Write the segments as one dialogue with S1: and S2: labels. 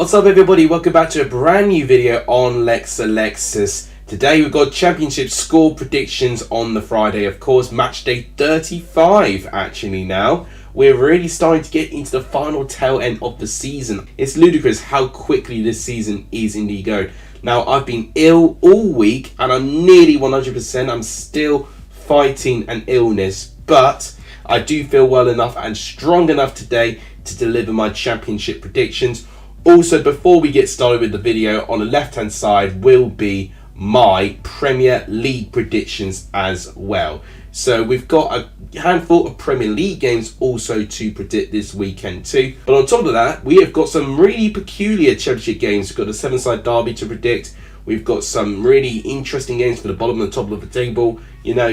S1: What's up everybody, welcome back to a brand new video on Lexalexus. Today we've got championship score predictions on the Friday, of course, match day 35 actually now. We're really starting to get into the final tail end of the season. It's ludicrous how quickly this season is indeed going. Now I've been ill all week and I'm nearly 100%, I'm still fighting an illness, but I do feel well enough and strong enough today to deliver my championship predictions. Also, before we get started with the video, on the left hand side will be my Premier League predictions as well. So we've got a handful of Premier League games also to predict this weekend too. But on top of that, we have got some really peculiar championship games. We've got a seven-side derby to predict. We've got some really interesting games for the bottom and the top of the table.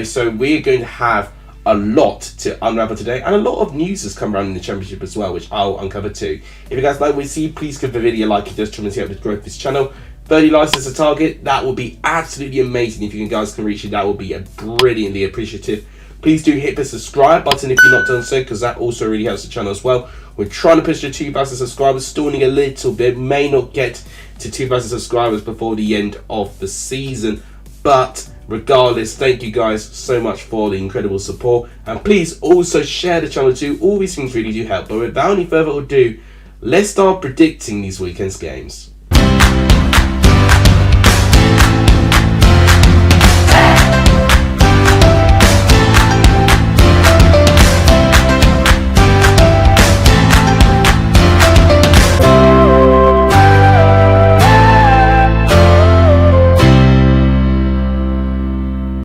S1: So we're going to have a lot to unravel today, and a lot of news has come around in the championship as well, which I'll uncover too. If you guys like what you see, please give the video a like. It does tremendously help with growth of this channel. 30 likes is a target. That would be absolutely amazing if you guys can reach it. That would be brilliantly appreciative. Please do hit the subscribe button if you're not done so, because that also really helps the channel as well. We're trying to push to 2,000 subscribers, stalling a little bit, may not get to 2,000 subscribers before the end of the season, but regardless, thank you guys so much for the incredible support, and please also share the channel too. All these things really do help. But without any further ado, let's start predicting these weekend's games.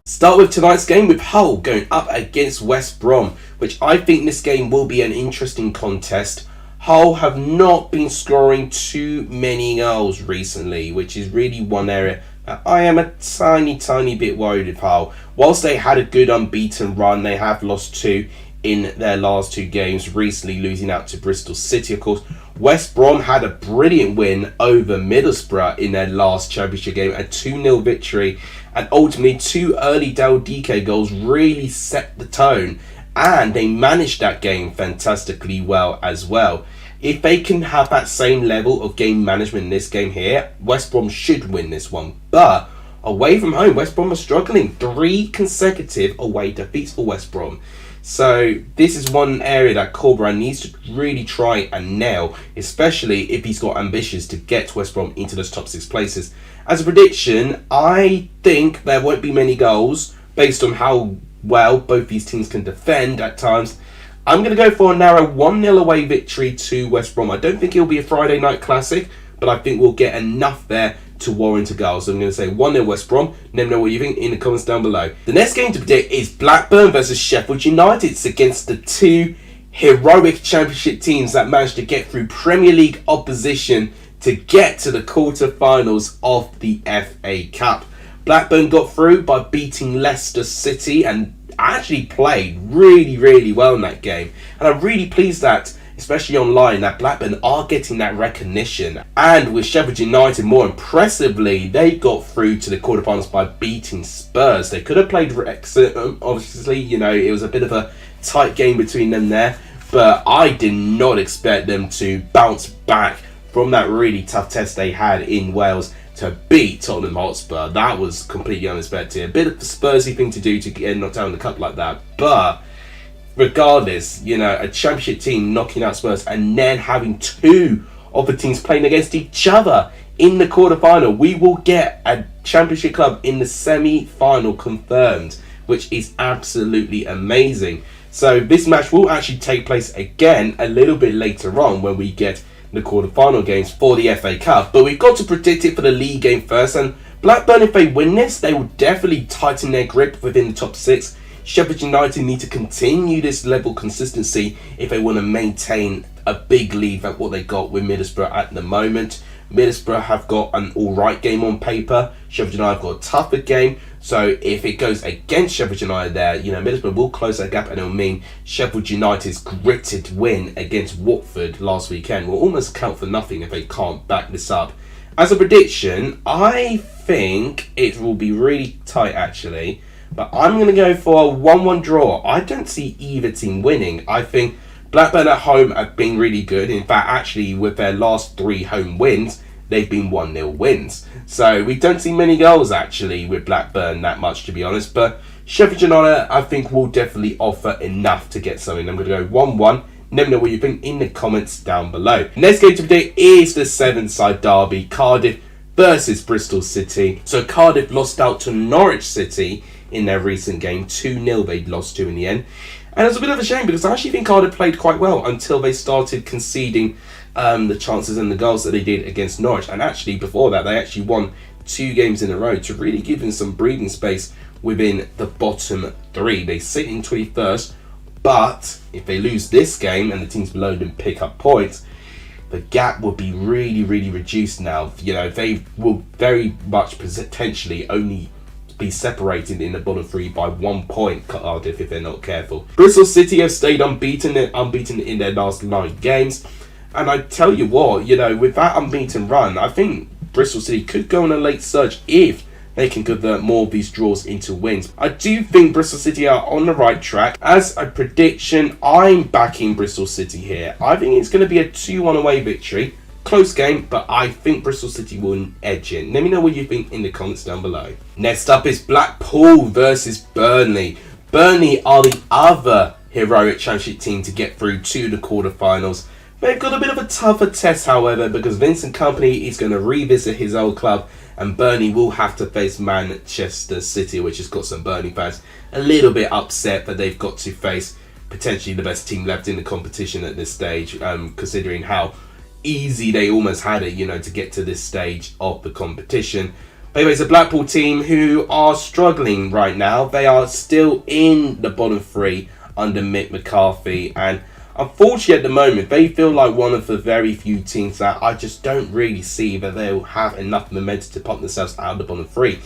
S1: Start with tonight's game with Hull going up against West Brom, which I think this game will be an interesting contest. Hull have not been scoring too many goals recently, which is really one area that I am a tiny bit worried with Hull. Whilst they had a good unbeaten run, they have lost two in their last two games, recently losing out to Bristol City, of course. West Brom had a brilliant win over Middlesbrough in their last championship game, a 2-0 victory, and ultimately two early Del DK goals really set the tone, and they managed that game fantastically well as well. If they can have that same level of game management in this game here, West Brom should win this one. But away from home, West Brom are struggling. 3 consecutive away defeats for West Brom. So this is one area that Corberan needs to really try and nail, especially if he's got ambitions to get West Brom into those top 6 places. As a prediction, I think there won't be many goals based on how well both these teams can defend at times. I'm going to go for a narrow 1-0 away victory to West Brom. I don't think it'll be a Friday night classic, but I think we'll get enough there to warrant a goal. So I'm going to say 1-0 West Brom. Let me know what you think in the comments down below. The next game to predict is Blackburn versus Sheffield United. It's against the two heroic championship teams that managed to get through Premier League opposition to get to the quarter-finals of the FA Cup. Blackburn got through by beating Leicester City and actually played really well in that game. And I'm really pleased that, especially online, that Blackburn are getting that recognition. And with Sheffield United, more impressively, they got through to the quarterfinals by beating Spurs. They could have played Wrexham, obviously, it was a bit of a tight game between them there, but I did not expect them to bounce back from that really tough test they had in Wales to beat Tottenham Hotspur. That was completely unexpected. A bit of a Spursy thing to do to get knocked out in the cup like that, but regardless, a championship team knocking out Spurs and then having two of the teams playing against each other in the quarter-final. We will get a championship club in the semi-final confirmed, which is absolutely amazing. So this match will actually take place again a little bit later on when we get the quarter-final games for the FA Cup. But we've got to predict it for the league game first, and Blackburn, if they win this, they will definitely tighten their grip within the top 6. Sheffield United need to continue this level of consistency if they want to maintain a big lead at what they got with Middlesbrough at the moment. Middlesbrough have got an alright game on paper. Sheffield United have got a tougher game. So if it goes against Sheffield United there, Middlesbrough will close that gap, and it'll mean Sheffield United's gritted win against Watford last weekend will almost count for nothing if they can't back this up. As a prediction, I think it will be really tight actually. But I'm going to go for a 1-1 draw. I don't see either team winning. I think Blackburn at home have been really good. In fact, actually, with their last 3 home wins, they've been 1-0 wins. So we don't see many goals, actually, with Blackburn that much, to be honest. But Sheffield United, I think, will definitely offer enough to get something. I'm going to go 1-1. Let me know what you think in the comments down below. Next game today is the 7-side derby, Cardiff versus Bristol City. So Cardiff lost out to Norwich City in their recent game. 2-0 they lost to in the end. And it's a bit of a shame because I actually think Cardiff played quite well until they started conceding the chances and the goals that they did against Norwich. And actually before that, they actually won 2 games in a row to really give them some breathing space within the bottom 3. They sit in 21st, but if they lose this game and the teams below them pick up points, the gap will be really, really reduced now. You know, they will very much potentially only be separated in the bottom 3 by 1 point, Cardiff, if they're not careful. Bristol City have stayed unbeaten in their last 9 games. And I tell you what, you know, with that unbeaten run, I think Bristol City could go on a late surge if they can convert more of these draws into wins. I do think Bristol City are on the right track. As a prediction, I'm backing Bristol City here. I think it's going to be a 2-1 away victory. Close game, but I think Bristol City will edge in. Let me know what you think in the comments down below. Next up is Blackpool versus Burnley. Burnley are the other heroic championship team to get through to the quarterfinals. They've got a bit of a tougher test, however, because Vincent Kompany is going to revisit his old club and Burnley will have to face Manchester City, which has got some Burnley fans a little bit upset that they've got to face potentially the best team left in the competition at this stage, considering how easy they almost had it, you know, to get to this stage of the competition. But anyway, it's a Blackpool team who are struggling right now. They are still in the bottom 3 under Mick McCarthy, and unfortunately at the moment they feel like one of the very few teams that I just don't really see that they'll have enough momentum to pump themselves out of the bottom 3.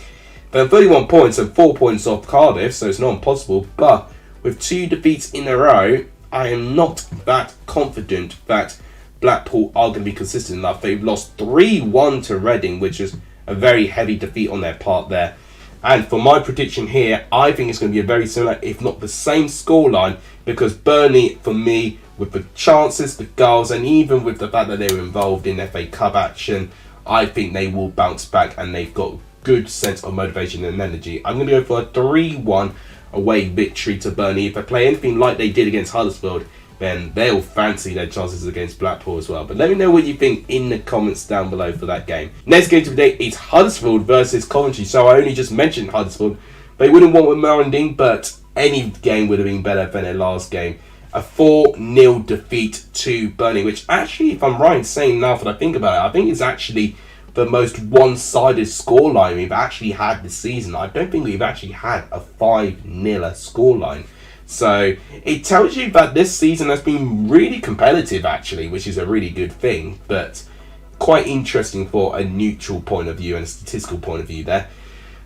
S1: They're 31 points and 4 points off Cardiff, so it's not impossible, but with 2 defeats in a row, I am not that confident that Blackpool are going to be consistent enough. They've lost 3-1 to Reading, which is a very heavy defeat on their part there. And for my prediction here, I think it's going to be a very similar, if not the same scoreline, because Burnley, for me, with the chances, the goals, and even with the fact that they were involved in FA Cup action, I think they will bounce back and they've got good sense of motivation and energy. I'm going to go for a 3-1 away victory to Burnley. If they play anything like they did against Huddersfield, then they'll fancy their chances against Blackpool as well. But let me know what you think in the comments down below for that game. Next game today is Huddersfield versus Coventry. So I only just mentioned Huddersfield. They wouldn't want with Marinding, but any game would have been better than their last game. A 4-0 defeat to Burnley, which actually, if I'm right in saying now that I think about it, I think it's actually the most one-sided scoreline we've actually had this season. I don't think we've actually had a 5-0 scoreline. So it tells you that this season has been really competitive, actually, which is a really good thing, but quite interesting for a neutral point of view and a statistical point of view there.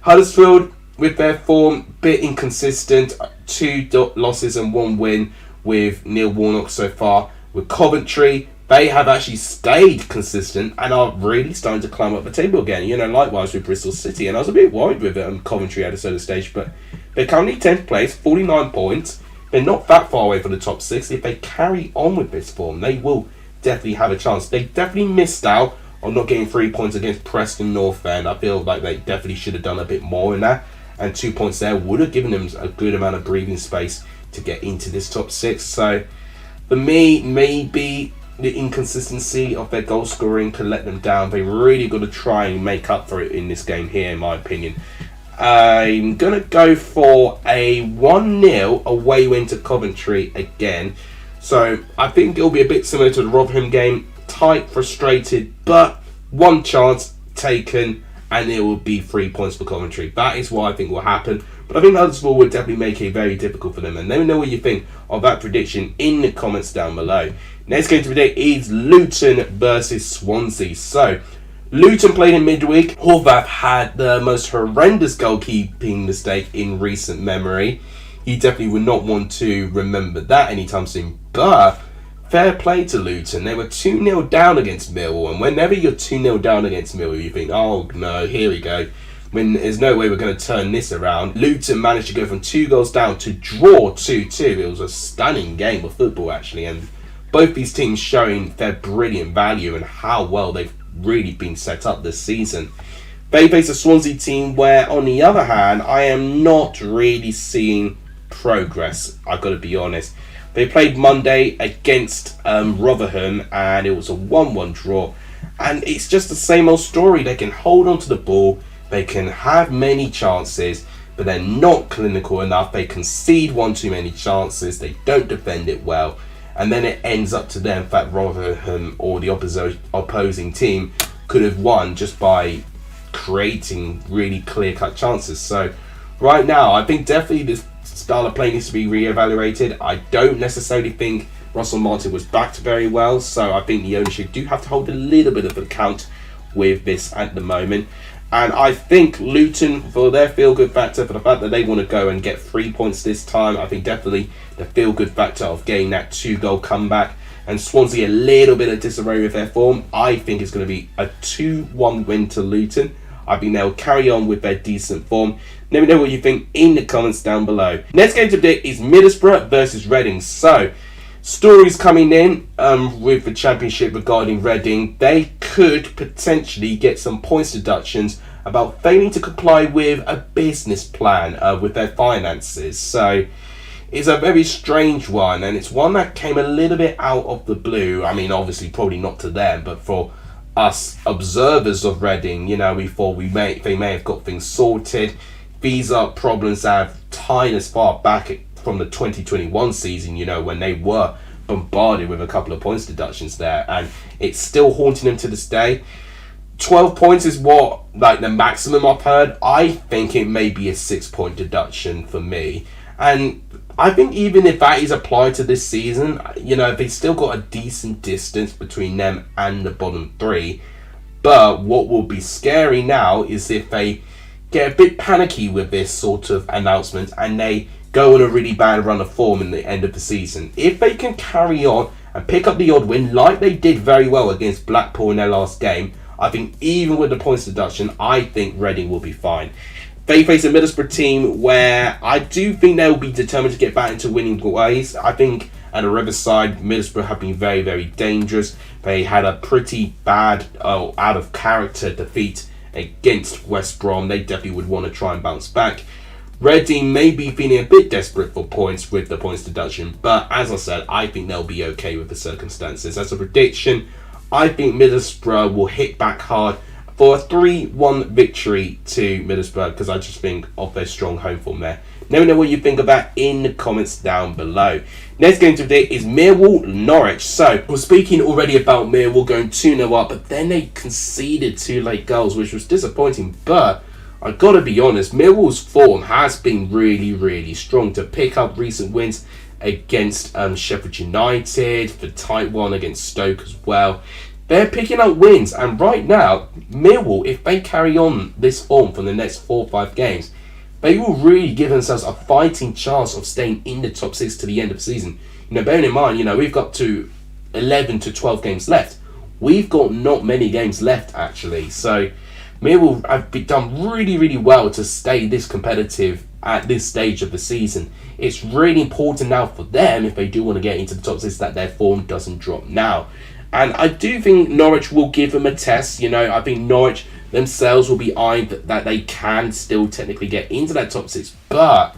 S1: Huddersfield, with their form, bit inconsistent, 2 losses and 1 win with Neil Warnock so far. With Coventry, they have actually stayed consistent and are really starting to climb up the table again. You know, likewise with Bristol City, and I was a bit worried with Coventry at a certain stage, but they're currently 10th place, 49 points. They're not that far away from the top 6. If they carry on with this form, they will definitely have a chance. They definitely missed out on not getting 3 points against Preston North End. I feel like they definitely should have done a bit more in that. And 2 points there would have given them a good amount of breathing space to get into this top 6. So for me, maybe the inconsistency of their goal scoring can let them down. They really got to try and make up for it in this game here, in my opinion. I'm going to go for a 1-0 away win to Coventry again. So I think it'll be a bit similar to the Rotherham game. Tight, frustrated, but 1 chance taken and it will be 3 points for Coventry. That is what I think will happen. But I think Huddersfield would definitely make it very difficult for them. And let me know what you think of that prediction in the comments down below. Next game today is Luton versus Swansea. So Luton played in midweek. Horvath had the most horrendous goalkeeping mistake in recent memory. He definitely would not want to remember that anytime soon. But fair play to Luton. They were 2-0 down against Millwall. And whenever you're 2-0 down against Millwall, you think, oh no, here we go. when there's no way we're going to turn this around. Luton managed to go from 2 goals down to draw 2-2. It was a stunning game of football, actually, and both these teams showing their brilliant value and how well they've really been set up this season. They face a Swansea team where, on the other hand, I am not really seeing progress, I've got to be honest. They played Monday against Rotherham, and it was a 1-1 draw. And it's just the same old story. They can hold on to the ball, they can have many chances, but they're not clinical enough. They concede one too many chances, they don't defend it well, and then it ends up to them that Rotherham or the opposing team could have won just by creating really clear-cut chances. So right now, I think definitely this style of play needs to be re-evaluated. I don't necessarily think Russell Martin was backed very well, so I think the ownership do have to hold a little bit of account with this at the moment. And I think Luton, for their feel-good factor, for the fact that they want to go and get 3 points this time, I think definitely the feel-good factor of getting that 2-goal comeback. And Swansea a little bit of disarray with their form. I think it's going to be a 2-1 win to Luton. I think they'll carry on with their decent form. Let me know what you think in the comments down below. Next game today is Middlesbrough Vs Reading. So, stories coming in with the Championship regarding Reading. They could potentially get some points deductions about failing to comply with a business plan with their finances. So, it's a very strange one, and it's one that came a little bit out of the blue. I mean, obviously, probably not to them, but for us observers of Reading, you know, we thought they may have got things sorted. These are problems that have tied as far back from the 2021 season, you know, when they were bombarded with a couple of points deductions there, and it's still haunting them to this day. 12 points is what, like, the maximum I've heard. I think it may be a 6-point deduction for me, and I think even if that is applied to this season, you know, they've still got a decent distance between them and the bottom 3. But what will be scary now is if they get a bit panicky with this sort of announcement and they go on a really bad run of form in the end of the season. If they can carry on and pick up the odd win like they did very well against Blackpool in their last game, I think even with the points deduction, I think Reading will be fine. They face a Middlesbrough team where I do think they'll be determined to get back into winning ways. I think at the Riverside, Middlesbrough have been very, very dangerous. They had a pretty bad, out of character defeat against West Brom. They definitely would want to try and bounce back. Reading may be feeling a bit desperate for points with the points deduction, but as I said, I think they'll be okay with the circumstances. As a prediction, I think Middlesbrough will hit back hard for a 3-1 victory to Middlesbrough, because I just think of their strong home form there. Let me know what you think of that in the comments down below. Next game today is Millwall Norwich. So, we're speaking already about Millwall going 2-0 up, but then they conceded 2 late goals, which was disappointing. But I've got to be honest, Millwall's form has been really, really strong to pick up recent wins against Sheffield United, the tight one against Stoke as well. They're picking up wins, and right now, Millwall, if they carry on this form for the next 4 or 5 games, they will really give themselves a fighting chance of staying in the top 6 to the end of the season. You know, bearing in mind, you know, we've got to 11 to 12 games left. We've got not many games left, actually. So, Millwall have done really, really well to stay this competitive at this stage of the season. It's really important now for them, if they do want to get into the top 6, that their form doesn't drop now. And I do think Norwich will give them a test. You know, I think Norwich themselves will be eyeing that they can still technically get into that top 6. But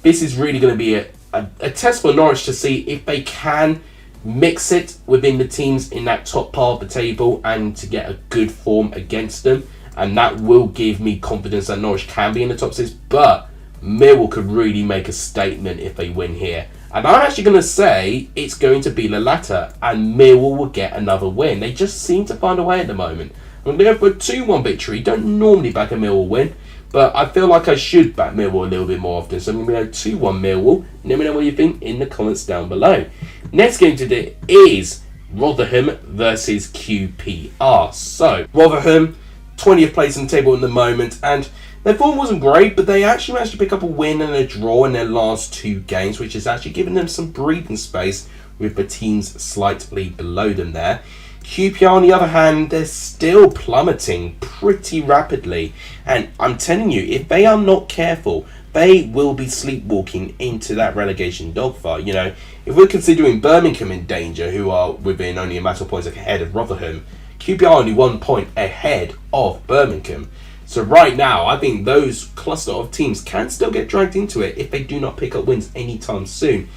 S1: this is really going to be a test for Norwich to see if they can mix it within the teams in that top part of the table and to get a good form against them. And that will give me confidence that Norwich can be in the top 6. But Millwall could really make a statement if they win here. And I'm actually going to say it's going to be the latter, and Millwall will get another win. They just seem to find a way at the moment. I'm going to go for a 2-1 victory. Don't normally back a Millwall win, but I feel like I should back Millwall a little bit more often. So I'm going to go 2-1 Millwall. Let me know what you think in the comments down below. Next game today is Rotherham versus QPR. So, Rotherham, 20th place in the table at the moment, and their form wasn't great, but they actually managed to pick up a win and a draw in their last 2 games, which has actually given them some breathing space with the teams slightly below them there. QPR, on the other hand, they're still plummeting pretty rapidly. And I'm telling you, if they are not careful, they will be sleepwalking into that relegation dogfight. You know, if we're considering Birmingham in danger, who are within only a matter of points ahead of Rotherham, QPR only 1 point ahead of Birmingham. So right now, I think those cluster of teams can still get dragged into it if they do not pick up wins anytime soon.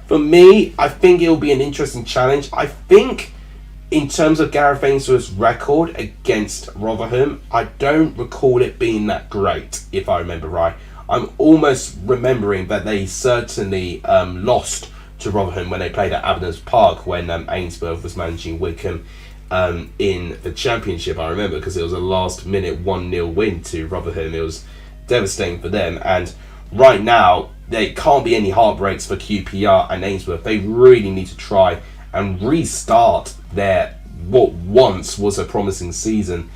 S1: For me, I think it will be an interesting challenge. I think in terms of Gareth Ainsworth's record against Rotherham, I don't recall it being that great, if I remember right. I'm almost remembering that they certainly lost to Rotherham when they played at Aberdeen's Park when Ainsworth was managing Wigan in the Championship. I remember because it was a last-minute 1-0 win to Rotherham. It was devastating for them. And right now, there can't be any heartbreaks for QPR and Ainsworth. They really need to try and restart their what once was a promising season.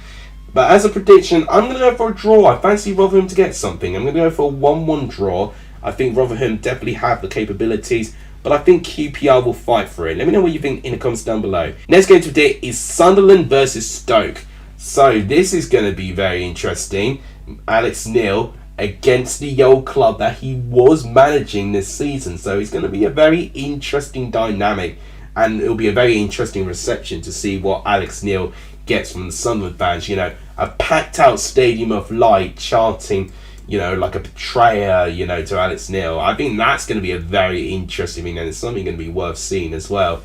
S1: But as a prediction, I'm going to go for a draw. I fancy Rotherham to get something. I'm going to go for a 1-1 draw. I think Rotherham definitely have the capabilities, but I think QPR will fight for it. Let me know what you think in the comments down below. Next game today is Sunderland versus Stoke. So this is going to be very interesting. Alex Neil against the old club that he was managing this season. So it's going to be a very interesting dynamic. And it'll be a very interesting reception to see what Alex Neil gets from the Sunderland fans. You know, a packed out stadium of light chanting, you know, like a betrayer, you know, to Alex Neil. I think that's going to be a very interesting thing, and it's something going to be worth seeing as well.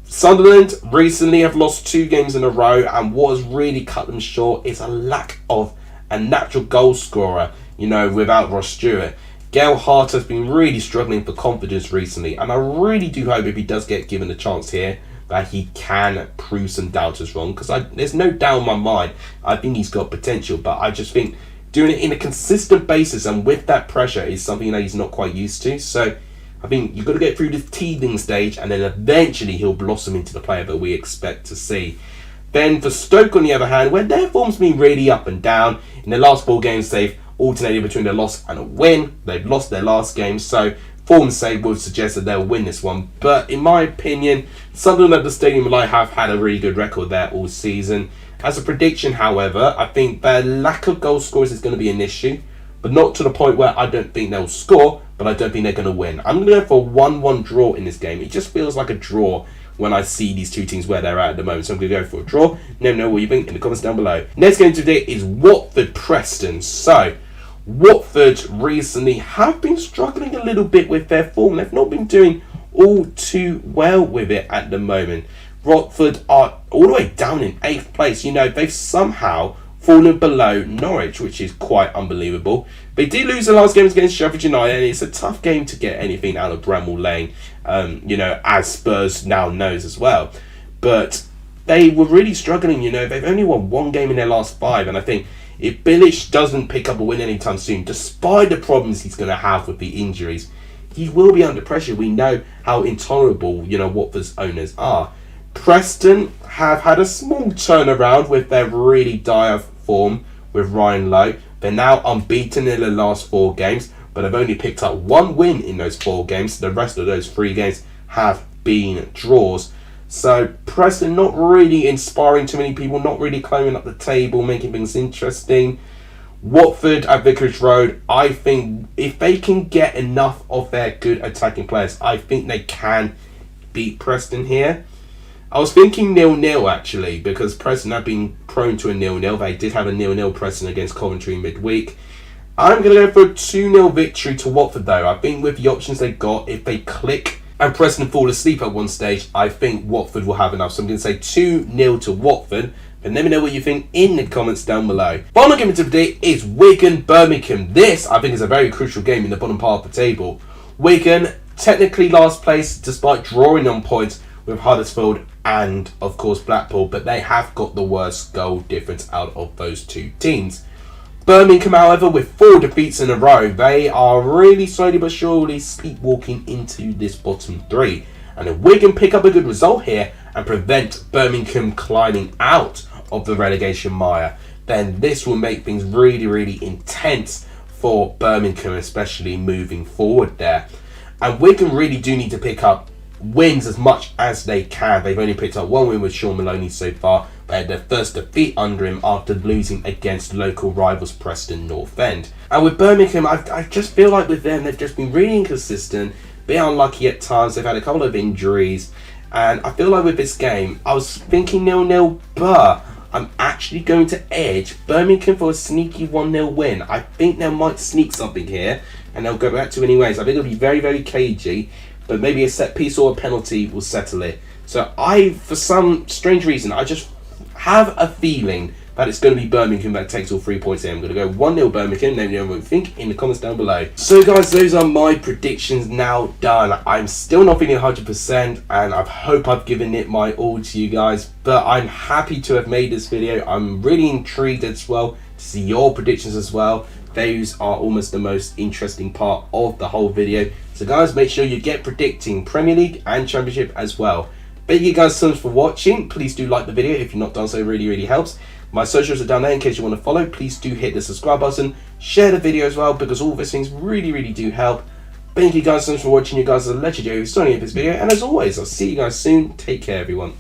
S1: Sunderland recently have lost 2 games in a row, and what has really cut them short is a lack of a natural goal scorer, you know, without Ross Stewart. Gail Hart has been really struggling for confidence recently, and I really do hope if he does get given a chance here that he can prove some doubters wrong, because there's no doubt in my mind I think he's got potential, but I just think doing it in a consistent basis and with that pressure is something that he's not quite used to. So I think you've got to get through this teething stage, and then eventually he'll blossom into the player that we expect to see. Then for Stoke, on the other hand, where their form's been really up and down, in the last 4 games they've alternating between a loss and a win. They've lost their last game, so form sake would suggest that they'll win this one. But in my opinion, Sunderland at the Stadium of Light have had a really good record there all season. As a prediction, however, I think their lack of goal scorers is going to be an issue, but not to the point where I don't think they'll score, but I don't think they're going to win. I'm going to go for a 1-1 draw in this game. It just feels like a draw when I see these two teams where they're at the moment. So I'm going to go for a draw. Let me know what you think in the comments down below. Next game today is Watford Preston. So Watford recently have been struggling a little bit with their form. They've not been doing all too well with it at the moment. Watford are all the way down in 8th place. You know, they've somehow fallen below Norwich, which is quite unbelievable. They did lose the last games against Sheffield United, and it's a tough game to get anything out of Bramall Lane, you know, as Spurs now knows as well. But they were really struggling, you know. They've only won 1 game in their last 5, and I think if Bilic doesn't pick up a win anytime soon, despite the problems he's going to have with the injuries, he will be under pressure. We know how intolerable, you know, Watford's owners are. Preston have had a small turnaround with their really dire form with Ryan Lowe. They're now unbeaten in the last 4 games, but have only picked up 1 win in those 4 games. The rest of those 3 games have been draws. So Preston not really inspiring too many people, not really climbing up the table, making things interesting. Watford at Vicarage Road, I think if they can get enough of their good attacking players, I think they can beat Preston here. I was thinking 0-0 actually, because Preston have been prone to a 0-0. They did have a 0-0 Preston against Coventry midweek. I'm going to go for a 2-0 victory to Watford though. I think with the options they got, if they click and Preston fall asleep at one stage, I think Watford will have enough. So I'm going to say 2-0 to Watford. But let me know what you think in the comments down below. Final game of today is Wigan Birmingham. This, I think, is a very crucial game in the bottom part of the table. Wigan, technically last place, despite drawing on points with Huddersfield and, of course, Blackpool. But they have got the worst goal difference out of those 2 teams. Birmingham, however, with 4 defeats in a row, they are really slowly but surely sleepwalking into this bottom 3. And if Wigan pick up a good result here and prevent Birmingham climbing out of the relegation mire, then this will make things really, really intense for Birmingham, especially moving forward there. And Wigan really do need to pick up wins as much as they can. They've only picked up one win with Sean Maloney so far. They had their first defeat under him after losing against local rivals Preston North End. And with Birmingham, I just feel like with them, they've just been really inconsistent, a bit unlucky at times. They've had a couple of injuries. And I feel like with this game, I was thinking 0-0, but I'm actually going to edge Birmingham for a sneaky 1-0 win. I think they might sneak something here, and they'll go back to winning ways. I think it'll be very, very cagey, but maybe a set piece or a penalty will settle it. So for some strange reason, I just have a feeling that it's going to be Birmingham that takes all 3 points here. I'm going to go 1-0 Birmingham. Let me know what you think in the comments down below. So guys, those are my predictions now done. I'm still not feeling 100%, and I hope I've given it my all to you guys, but I'm happy to have made this video. I'm really intrigued as well to see your predictions as well. Those are almost the most interesting part of the whole video. So guys, make sure you get predicting Premier League and Championship as well. Thank you guys so much for watching. Please do like the video if you've not done so. It really, really helps. My socials are down there in case you want to follow. Please do hit the subscribe button. Share the video as well, because all these things really, really do help. Thank you guys so much for watching. You guys are legendary for starting this video. And as always, I'll see you guys soon. Take care, everyone.